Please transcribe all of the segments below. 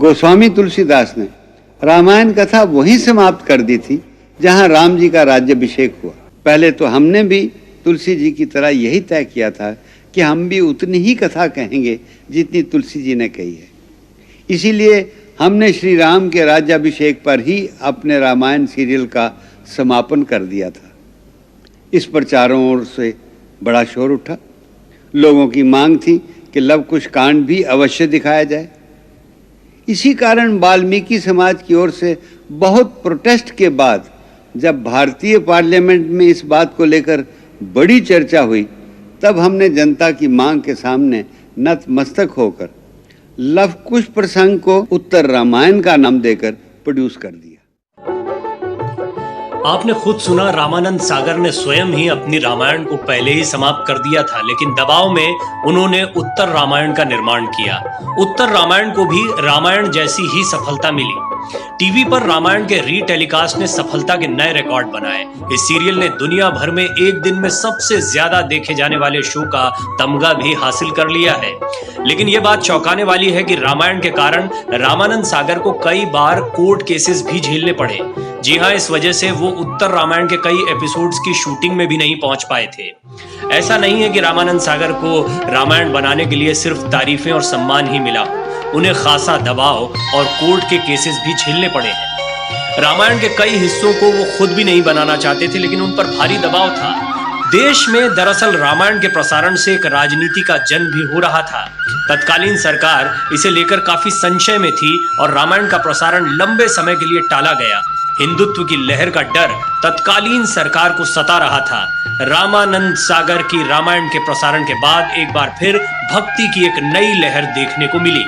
गोस्वामी तुलसीदास ने रामायण कथा वहीं समाप्त कर दी थी जहां राम जी का राज्याभिषेक हुआ। पहले तो हमने भी तुलसी जी की तरह यही तय किया था कि हम भी उतनी ही कथा कहेंगे जितनी तुलसी जी ने कही है। इसीलिए हमने श्री राम के राज्याभिषेक पर ही अपने रामायण सीरियल का समापन कर दिया था। इस पर चारों ओर से बड़ा शोर उठा। लोगों की मांग थी कि लव कुश कांड भी अवश्य दिखाया जाए। इसी कारण वाल्मीकि समाज की ओर से बहुत प्रोटेस्ट के बाद जब भारतीय पार्लियामेंट में इस बात को लेकर बड़ी चर्चा हुई, तब हमने जनता की मांग के सामने नतमस्तक होकर लव कुश प्रसंग को उत्तर रामायण का नाम देकर प्रोड्यूस कर दिया। आपने खुद सुना, रामानंद सागर ने स्वयं ही अपनी रामायण को पहले ही समाप्त कर दिया था, लेकिन दबाव में उन्होंने उत्तर रामायण का निर्माण किया। उत्तर रामायण को भी रामायण जैसी ही सफलता मिली। टीवी पर रामायण के रीटेलीकास्ट ने सफलता के नए रिकॉर्ड बनाए। इस सीरियल ने दुनिया भर में एक दिन में सबसे ज्यादा देखे जाने वाले शो का तमगा भी हासिल कर लिया है। लेकिन यह बात चौंकाने वाली है कि रामायण के कारण रामानंद सागर को कई बार कोर्ट केसेस भी झेलने पड़े। जी हां, इस वजह से वो उत्तर रामायण के कई एपिसोड्स की शूटिंग में भी नहीं पहुंच पाए थे। ऐसा नहीं है कि रामानंद सागर को रामायण बनाने के लिए सिर्फ तारीफें और सम्मान ही मिला, उन्हें खासा दबाव और कोर्ट के केसेस भी झेलने पड़े हैं। रामायण के कई हिस्सों को वो खुद भी नहीं बनाना चाहते थे, लेकिन उन पर भारी दबाव था। देश में दरअसल रामायण के प्रसारण से एक राजनीति का जन्म भी हो रहा था। तत्कालीन सरकार इसे लेकर काफी संशय में थी और रामायण का प्रसारण लंबे समय के लिए टाला गया। हिंदुत्व की लहर का डर तत्कालीन सरकार को सता रहा था। रामानंद सागर की रामायण के प्रसारण के बाद एक बार फिर भक्ति की एक नई लहर देखने को मिली।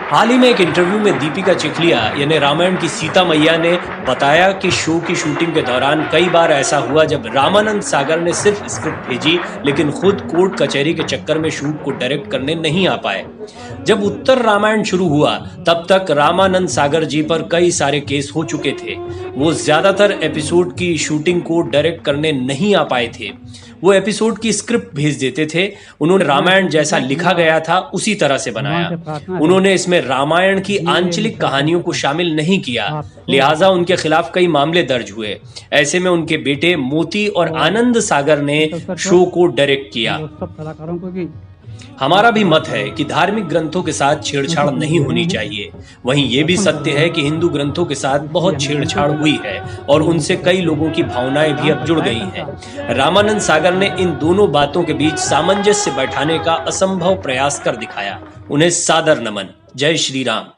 हाल ही में एक इंटरव्यू में दीपिका चिखलिया यानी रामायण की सीता मैया ने बताया कि शो की शूटिंग के दौरान कई बार ऐसा हुआ जब रामानंद सागर ने सिर्फ स्क्रिप्ट भेजी, लेकिन खुद कोर्ट कचहरी के चक्कर में शूट को डायरेक्ट करने नहीं आ पाए। जब उत्तर रामायण शुरू हुआ तब तक रामानंद सागर जी पर कई सारे केस हो चुके थे। वो ज्यादातर एपिसोड की शूटिंग को डायरेक्ट करने नहीं आ पाए थे। वो एपिसोड की स्क्रिप्ट भेज देते थे। उन्होंने रामायण जैसा लिखा गया था उसी तरह से बनाया। उन्होंने इसमें रामायण की आंचलिक कहानियों को शामिल नहीं किया, लिहाजा उनके खिलाफ कई मामले दर्ज हुए। ऐसे में उनके बेटे मोती और आनंद सागर ने शो को डायरेक्ट किया। हमारा भी मत है कि धार्मिक ग्रंथों के साथ छेड़छाड़ नहीं होनी चाहिए। वहीं यह भी सत्य है कि हिंदू ग्रंथों के साथ बहुत छेड़छाड़ हुई है और उनसे कई लोगों की भावनाएं भी अब जुड़ गई हैं। रामानंद सागर ने इन दोनों बातों के बीच सामंजस्य बैठाने का असंभव प्रयास कर दिखाया। उन्हें सादर नमन। जय श्री राम।